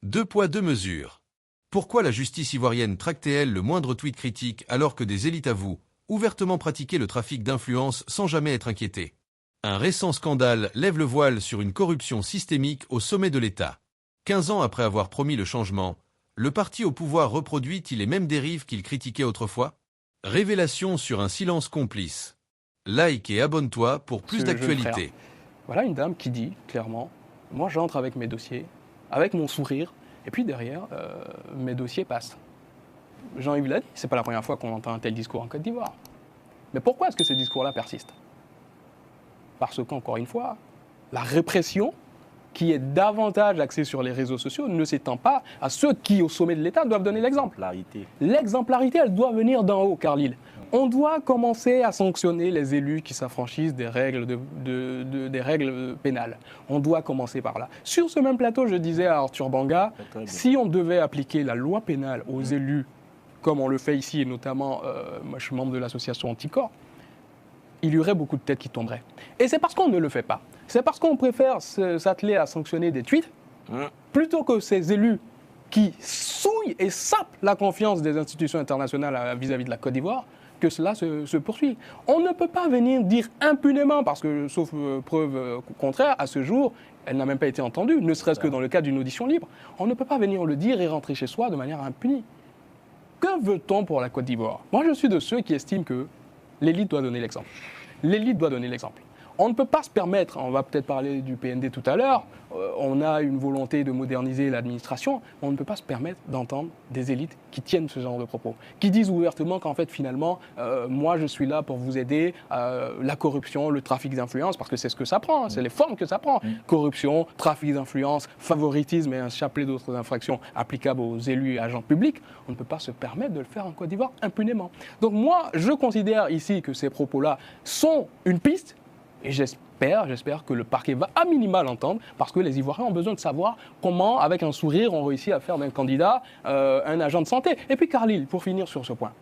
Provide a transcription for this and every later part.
Deux poids, deux mesures. Pourquoi la justice ivoirienne tracte-t-elle le moindre tweet critique alors que des élites avouent ouvertement pratiquer le trafic d'influence sans jamais être inquiétées? Un récent scandale lève le voile sur une corruption systémique au sommet de l'État. 15 ans après avoir promis le changement, le parti au pouvoir reproduit-il les mêmes dérives qu'il critiquait autrefois? Révélation sur un silence complice. Like et abonne-toi pour plus d'actualités. Voilà une dame qui dit clairement, moi j'entre avec mes dossiers, avec mon sourire, et puis derrière, mes dossiers passent. Jean-Yves l'a dit, c'est pas la première fois qu'on entend un tel discours en Côte d'Ivoire. Mais pourquoi est-ce que ces discours-là persistent? Parce qu'encore une fois, la répression, qui est davantage axée sur les réseaux sociaux, ne s'étend pas à ceux qui, au sommet de l'État, doivent donner l'exemple. L'exemplarité, elle doit venir d'en haut, Carlyle. On doit commencer à sanctionner les élus qui s'affranchissent des règles, des règles pénales. On doit commencer par là. Sur ce même plateau, je disais à Arthur Banga, si on devait appliquer la loi pénale aux élus, comme on le fait ici, et notamment, moi je suis membre de l'association Anticorps, il y aurait beaucoup de têtes qui tomberaient. Et c'est parce qu'on ne le fait pas. C'est parce qu'on préfère s'atteler à sanctionner des tweets plutôt que ces élus qui souillent et sapent la confiance des institutions internationales vis-à-vis de la Côte d'Ivoire, que cela se poursuit. On ne peut pas venir dire impunément, parce que, sauf preuve contraire, à ce jour, elle n'a même pas été entendue, ne serait-ce que dans le cadre d'une audition libre. On ne peut pas venir le dire et rentrer chez soi de manière impunie. Que veut-on pour la Côte d'Ivoire? Moi, je suis de ceux qui estiment que l'élite doit donner l'exemple. L'élite doit donner l'exemple. On ne peut pas se permettre, on va peut-être parler du PND tout à l'heure, on a une volonté de moderniser l'administration, on ne peut pas se permettre d'entendre des élites qui tiennent ce genre de propos, qui disent ouvertement qu'en fait finalement, moi je suis là pour vous aider, la corruption, le trafic d'influence, parce que c'est ce que ça prend, c'est les formes que ça prend. Corruption, trafic d'influence, favoritisme et un chapelet d'autres infractions applicables aux élus et agents publics, on ne peut pas se permettre de le faire en Côte d'Ivoire impunément. Donc moi, je considère ici que ces propos-là sont une piste. Et j'espère que le parquet va à minima l'entendre, parce que les Ivoiriens ont besoin de savoir comment, avec un sourire, on réussit à faire d'un candidat un agent de santé. Et puis Carlyle, pour finir sur ce point,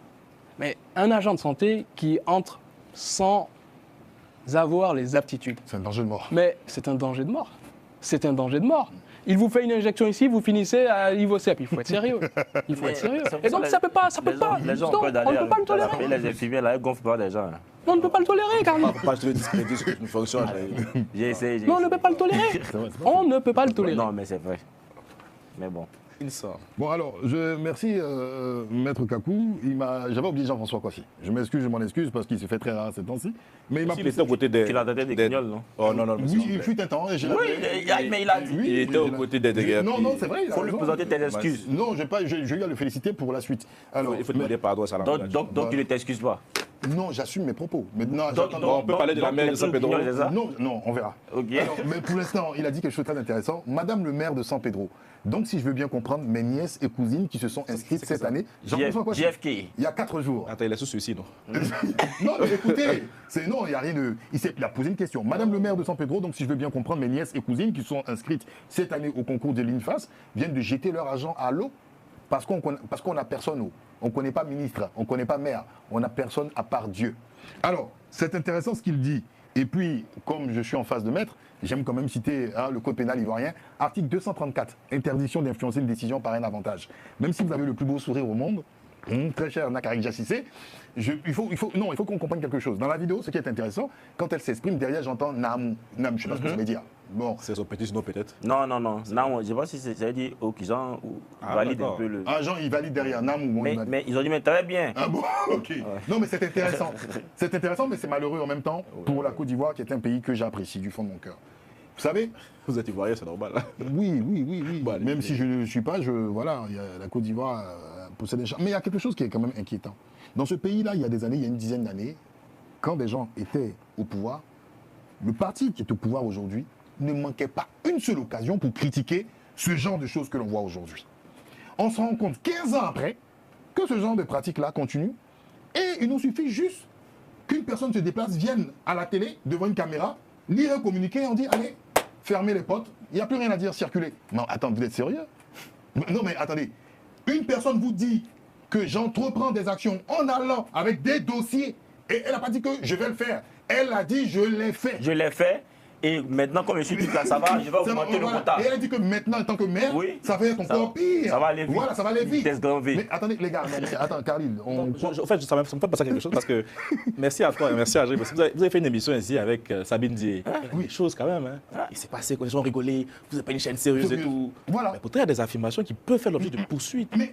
mais un agent de santé qui entre sans avoir les aptitudes. C'est un danger de mort. Mais c'est un danger de mort. C'est un danger de mort. Il vous fait une injection ici, vous finissez à l'Ivocep. Il faut être sérieux. Il faut être sérieux. Et donc ça peut pas. Les gens on ne peut pas le tolérer. Les infirmiers là, ils gonflent pas des gens. Là. On ne peut pas le tolérer, Carlyle. Pas je te discrédite ce que tu fonctionnes. J'ai essayé. Non, on ne peut pas le tolérer. On ne peut pas le tolérer. Non, mais c'est vrai. Mais bon. Il sort. Bon alors, merci Maître Kakou. J'avais oublié Jean-François Coiffi. Je m'excuse, je m'en excuse parce qu'il se fait très rare ces temps-ci. Mais il m'a Il était aux côtés des... Il a tenté des guignols, non? Oh non, non. Oui, il fut un temps. Oui, mais il a dit. Il était aux côtés des dégâts. Non, non, c'est vrai. Il faut lui présenter tes excuses. Non, je vais le féliciter pour la suite. Alors, Il faut demander pardon à ça. Donc tu ne t'excuses pas. non, j'assume mes propos. Maintenant, on peut parler de la mère de San Pedro. Non, on verra. Ok. Alors, mais pour l'instant, il a dit quelque chose de très intéressant. Madame le maire de San Pedro. Donc, si je veux bien comprendre, mes nièces et cousines qui se sont inscrites cette année, Jean-François Coiffi, JFK. il y a 4 jours. Attends, il est sous suicide, non? Non, mais écoutez, non, il n'y a rien de... Il a posé une question. Madame le maire de San Pedro, donc si je veux bien comprendre, mes nièces et cousines qui sont inscrites cette année au concours de l'INFAS viennent de jeter leur argent à l'eau parce qu'on n'a personne. On ne connaît pas ministre, on ne connaît pas maire, on n'a personne à part Dieu. Alors, c'est intéressant ce qu'il dit. Et puis, comme je suis en face de maître, j'aime quand même citer le code pénal ivoirien, article 234, interdiction d'influencer une décision par un avantage. Même si vous avez le plus beau sourire au monde, très cher Nakari Jassissé, il faut qu'on comprenne quelque chose. Dans la vidéo, ce qui est intéressant, quand elle s'exprime, derrière j'entends Nam, je ne sais pas ce que ça veut dire. Bon. C'est son petit nom peut-être. Non. Nam, je ne sais pas si ça veut dire qu'ils Jean valide un peu le. Ah, Jean, il valide derrière Nam ou mais ils ont dit, mais très bien. Ah bon, ok. Ouais. Non, mais c'est intéressant. C'est intéressant, mais c'est malheureux en même temps pour la Côte d'Ivoire, qui est un pays que j'apprécie du fond de mon cœur. Vous savez, vous êtes ivoirien, c'est normal. Oui. Bon, même si je ne suis pas, voilà, la Côte d'Ivoire possède des charmes. Mais il y a quelque chose qui est quand même inquiétant. Dans ce pays-là, il y a des années, il y a une dizaine d'années, quand des gens étaient au pouvoir, le parti qui est au pouvoir aujourd'hui ne manquait pas une seule occasion pour critiquer ce genre de choses que l'on voit aujourd'hui. On se rend compte 15 ans après que ce genre de pratique-là continue et il nous suffit juste qu'une personne se déplace, vienne à la télé, devant une caméra, lire un communiqué et on dit allez, fermez les portes, il n'y a plus rien à dire, circulez. Non, attends, vous êtes sérieux? Non, mais attendez, une personne vous dit que j'entreprends des actions en allant avec des dossiers et elle n'a pas dit que je vais le faire. Elle a dit je l'ai fait. Je l'ai fait. Et maintenant, comme je suis plus là, ça va, je vais augmenter le quota. Et elle dit que maintenant, en tant que maire, Oui. ça va être encore pire. Ça va aller vite. Voilà, ça va aller vite. Vitesse grand V. Mais attendez, les gars, attends, Khalil, En fait, ça me fait penser à quelque chose parce que merci à toi et merci à Gilles. Parce que vous avez fait une émission ici avec Sabine Dié. Oui, chose quand même. Hein. Il s'est passé, quand les gens ont rigolé, vous n'êtes pas une chaîne sérieuse et tout. Voilà. Mais pourtant, il y a des affirmations qui peuvent faire l'objet de poursuites. Mais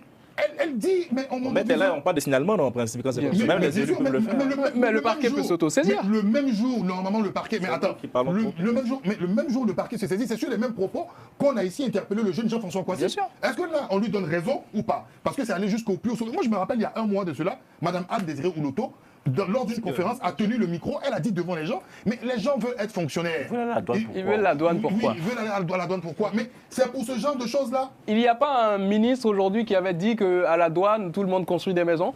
elle dit, mais on On met là, on parle de signalement dans le principe quand c'est comme ça. Même les élus peuvent le faire. Mais le parquet peut s'autosaisir. Le même jour, normalement, le parquet. Mais attends, qui parle trop. le même jour, le parquet se saisit. C'est sur les mêmes propos qu'on a ici interpellé le jeune Jean-François Kouassi. Bien sûr. Est-ce que là, on lui donne raison ou pas? Parce que c'est allé jusqu'au plus haut. Moi, je me rappelle, il y a un mois de cela, Madame Anne Désiré Ouloto, lors d'une conférence, a tenu le micro. Elle a dit devant les gens, mais les gens veulent être fonctionnaires. Ils veulent aller à la douane, Ils veulent la douane, pourquoi? Oui, ils veulent aller à la douane, pourquoi? Mais c'est pour ce genre de choses-là. Il n'y a pas un ministre aujourd'hui qui avait dit qu'à la douane, tout le monde construit des maisons?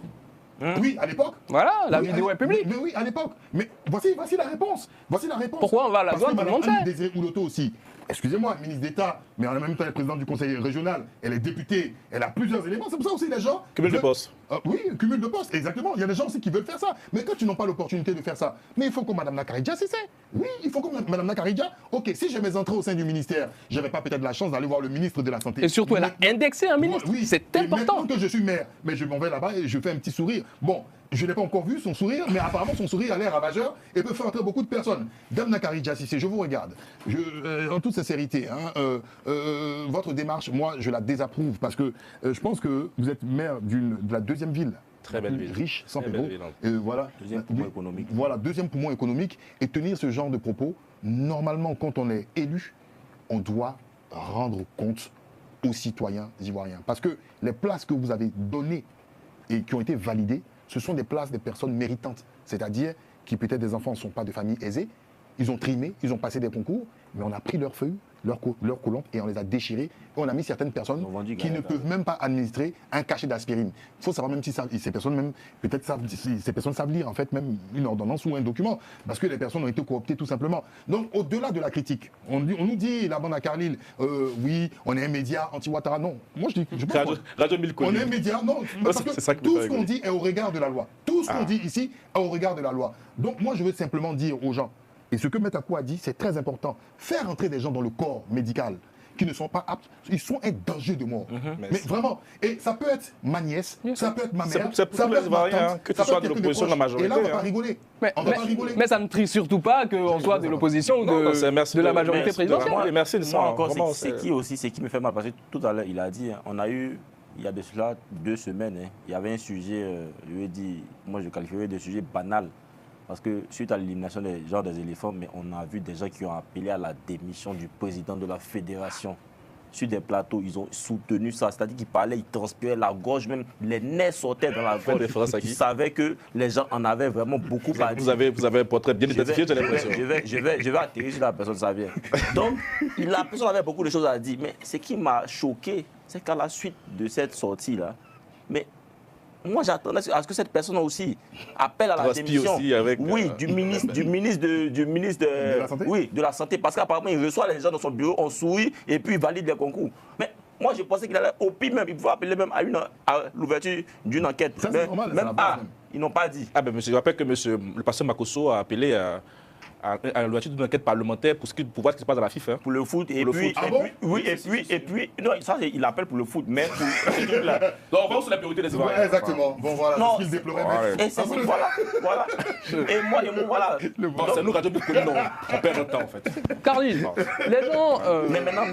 Oui, à l'époque. Voilà, la Oui, vidéo est publique. Mais oui, à l'époque. Mais voici la réponse. Voici la réponse. Pourquoi on va à la Parce douane, que tout le monde Madame Anne sait. Désiré Ouloto aussi. Excusez-moi, ministre d'État, mais en même temps, elle est présidente du conseil régional, elle est députée, elle a plusieurs éléments. C'est pour ça aussi les gens. Cumul de veulent- postes. Oui, cumul de postes, exactement. Il y a des gens aussi qui veulent faire ça. Mais quand tu n'as pas l'opportunité de faire ça, mais il faut que Mme Nakaridja cesse. Oui, il faut que Mme Nakaridja. Ok, si je vais entrer au sein du ministère, je n'avais pas peut-être la chance d'aller voir le ministre de la Santé. Et surtout, elle a indexé un ministre. Oui, C'est et important. maintenant que je suis maire, mais je m'en vais là-bas et je fais un petit sourire. Bon, je n'ai pas encore vu son sourire, mais apparemment son sourire a l'air ravageur et peut faire entrer beaucoup de personnes. Dame Nakaridja Cissé, je vous regarde. En toute sincérité, votre démarche, moi, je la désapprouve parce que je pense que vous êtes maire de la deuxième ville. Très belle plus ville. riche, San Très Pedro. belle ville, Voilà. Deuxième poumon économique. Voilà, deuxième poumon économique. Et tenir ce genre de propos, normalement, quand on est élu, on doit rendre compte aux citoyens ivoiriens. Parce que les places que vous avez données et qui ont été validées, ce sont des places des personnes méritantes. C'est-à-dire qui peut-être des enfants ne sont pas de familles aisées, ils ont trimé, ils ont passé des concours, mais on a pris leurs feuilles, leurs colombes et on les a déchirées. Et on a mis certaines personnes Ils ont vendu qui ne Gaël, peuvent même pas administrer un cachet d'aspirine. Il faut savoir même si ces personnes même, peut-être ces personnes savent lire en fait même une ordonnance ou un document, parce que les personnes ont été cooptées tout simplement. Donc au-delà de la critique, on nous dit, la bande à Carlyle, oui, on est un média anti-Ouattara. Non, moi je pense Radio 1000 on est un média, non, parce c'est que ça qui me tout fait ce qu'on rigoler. dit est au regard de la loi. Tout ce qu'on dit ici est au regard de la loi. Donc moi, je veux simplement dire aux gens, et ce que Maître Akou a dit, c'est très important, faire entrer des gens dans le corps médical qui ne sont pas aptes, ils sont un danger de mort. Mais Merci. vraiment, et ça peut être ma nièce, ça peut être ma mère, C'est pour ça tous peut les être ma Ivoiriens, tante, que tu ça peut sois être de quelqu'un l'opposition, de la proches. Et là, on va majorité, pas hein. rigoler. Mais, On va pas rigoler. mais ça ne trie surtout pas qu'on soit de l'opposition ou Non, c'est- merci de la de- majorité merci de- présidentielle. Moi, merci de ça. Moi encore, Vraiment, c'est qui aussi, c'est qui me fait mal parce que tout à l'heure, il a dit, hein, on a eu, il y a de cela 2 semaines, hein, il y avait un sujet, je lui ai dit, moi je qualifierais de sujet banal. Parce que suite à l'élimination des gens des éléphants, mais on a vu des gens qui ont appelé à la démission du président de la fédération. Sur des plateaux, ils ont soutenu ça. C'est-à-dire qu'ils parlaient, ils transpiraient la gorge, même les nerfs sortaient dans la gorge. référence à qui? Ils savaient que les gens en avaient vraiment beaucoup à Vous dire. avez un portrait bien identifié, j'ai l'impression. Je vais atterrir sur la personne, ça vient. Donc, la personne avait beaucoup de choses à dire. Mais ce qui m'a choqué, c'est qu'à la suite de cette sortie-là, mais moi j'attendais à ce que cette personne aussi appelle à la Transpire démission. aussi avec, oui, du ministre De la santé. oui, de la santé, parce qu'apparemment il reçoit les gens dans son bureau, on sourit et puis il valide les concours. Mais moi je pensais qu'il allait au pire même, il pouvait appeler même à l'ouverture d'une enquête. Ça, c'est Mais normal, c'est même la base même. ils n'ont pas dit. Ah ben, monsieur, je rappelle que le pasteur Makosso a appelé à l'ouverture d'une enquête parlementaire pour voir ce qui se passe dans la FIFA. Pour le foot, et le puis, foot. Ah bon? oui, et puis, non, ça il appelle pour le foot, mais pour ce truc-là. Donc, on va sur la priorité des Ouais, exactement. Bon, voilà, Non, c'est ce qu'il déplorait. mais- Et c'est voilà. Et moi, voilà. Bon, c'est nous, Radio Boukouni, on perd notre temps en fait. Carly, les gens. Mais maintenant,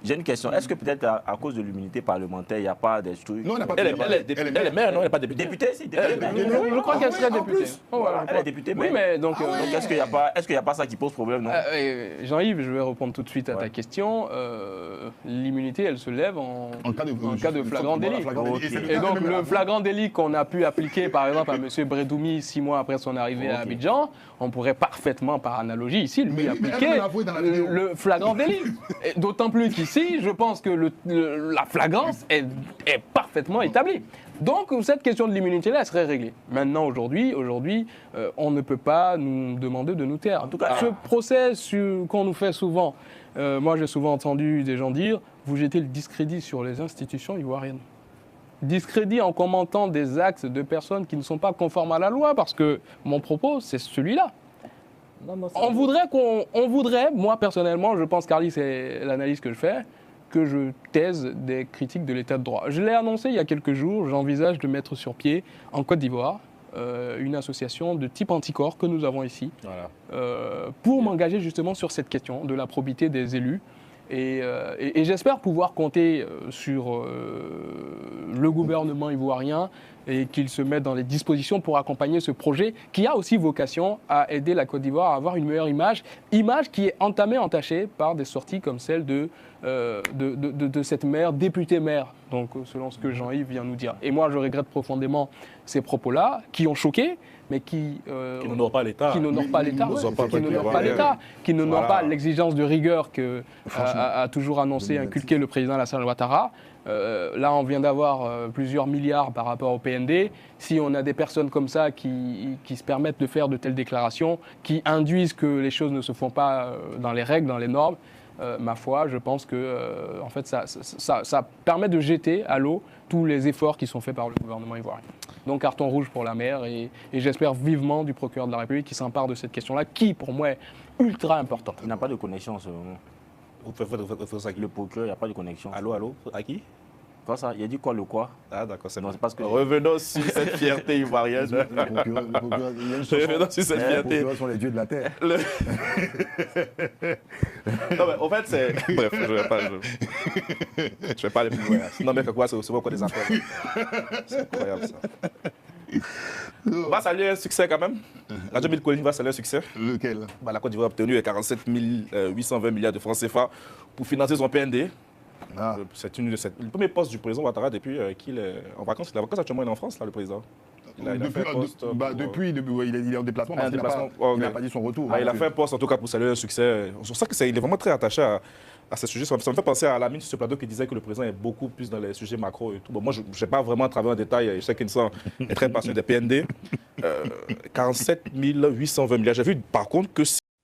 j'ai une question. Est-ce que peut-être à cause de l'immunité parlementaire, il n'y a pas des trucs. Non, on n'a pas Elle est elle est maire, non, elle n'est pas députée. Députée, si, députée. Je crois qu'elle serait en députée. plus. Oh, voilà, Elle est députée, Oui, mais donc. Donc est-ce qu'il n'y a pas ça qui pose problème, non? Jean-Yves, je vais répondre tout de suite à ta question. L'immunité, elle se lève en cas de flagrant délit. Et donc, le flagrant délit qu'on a pu appliquer, par exemple, à M. Bredoumi 6 mois après son arrivée à Abidjan, on pourrait parfaitement, par analogie, ici, lui Mais appliquer elle me l'a avoué dans la vidéo. le flagrant délit. Et d'autant plus qu'ici, je pense que la flagrance est parfaitement établie. Donc, cette question de l'immunité-là, elle serait réglée. Maintenant, aujourd'hui, on ne peut pas nous demander de nous taire. En tout cas, ce procès qu'on nous fait souvent, moi j'ai souvent entendu des gens dire, vous jetez le discrédit sur les institutions ivoiriennes. Discrédit en commentant des actes de personnes qui ne sont pas conformes à la loi, parce que mon propos, c'est celui-là. On voudrait, moi personnellement, je pense, Carly, c'est l'analyse que je fais, que je taise des critiques de l'état de droit. Je l'ai annoncé il y a quelques jours, j'envisage de mettre sur pied en Côte d'Ivoire une association de type Anticorps que nous avons ici, pour m'engager justement sur cette question de la probité des élus. Et j'espère pouvoir compter sur le gouvernement ivoirien et qu'il se mette dans les dispositions pour accompagner ce projet qui a aussi vocation à aider la Côte d'Ivoire à avoir une meilleure image qui est entachée par des sorties comme celle de cette maire, députée maire, donc selon ce que Jean-Yves vient nous dire. Et moi, je regrette profondément ces propos-là qui ont choqué, mais qui n'honorent pas l'État, qui n'honorent pas l'exigence de rigueur que a toujours annoncé, inculqué le président Alassane Ouattara. Là, on vient d'avoir plusieurs milliards par rapport au PND. Si on a des personnes comme ça qui se permettent de faire de telles déclarations, qui induisent que les choses ne se font pas dans les règles, dans les normes, ma foi, je pense que en fait, ça permet de jeter à l'eau tous les efforts qui sont faits par le gouvernement ivoirien. Donc carton rouge pour la maire et j'espère vivement du procureur de la République qui s'empare de cette question-là, qui pour moi est ultra importante. Il n'a pas de connexion en ce moment. Le procureur, il n'y a pas de connexion. Allô, à qui? Quoi ça? Il a dit quoi, le quoi? Ah d'accord, c'est non, c'est parce que... Revenons sur cette fierté ivoirienne. Revenons sur cette fierté. Les procureurs sont les dieux de la terre. Non mais en fait c'est... Bref, je vais pas aller plus loin. Non mais quoi, c'est encore des affaires. C'est incroyable ça. On va saluer un succès quand même. Radio Mille Collines va saluer un succès. Lequel? La Côte d'Ivoire a obtenu 47 820 milliards de francs CFA pour financer son PND. C'est le premier poste du président Ouattara depuis qu'il est en vacances. Il est en vacances actuellement, il est en France, là, le président. Il est en déplacement, parce qu'il n'a pas dit son retour. Il a fait un poste en tout cas pour saluer un succès. On sent qu'il est vraiment très attaché à ce sujet. Ça me fait penser à Lamine sur ce plateau qui disait que le président est beaucoup plus dans les sujets macro et tout. Bon, moi, je n'ai pas vraiment travaillé en détail. Je sais qu'Insan est très passionné des PND. 47 820 milliards. J'ai vu par contre que...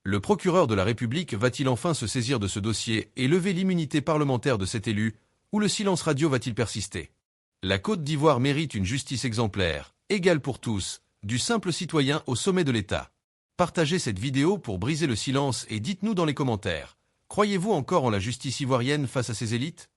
Le procureur de la République va-t-il enfin se saisir de ce dossier et lever l'immunité parlementaire de cet élu, ou le silence radio va-t-il persister? La Côte d'Ivoire mérite une justice exemplaire, égale pour tous, du simple citoyen au sommet de l'État. Partagez cette vidéo pour briser le silence et dites-nous dans les commentaires. Croyez-vous encore en la justice ivoirienne face à ces élites?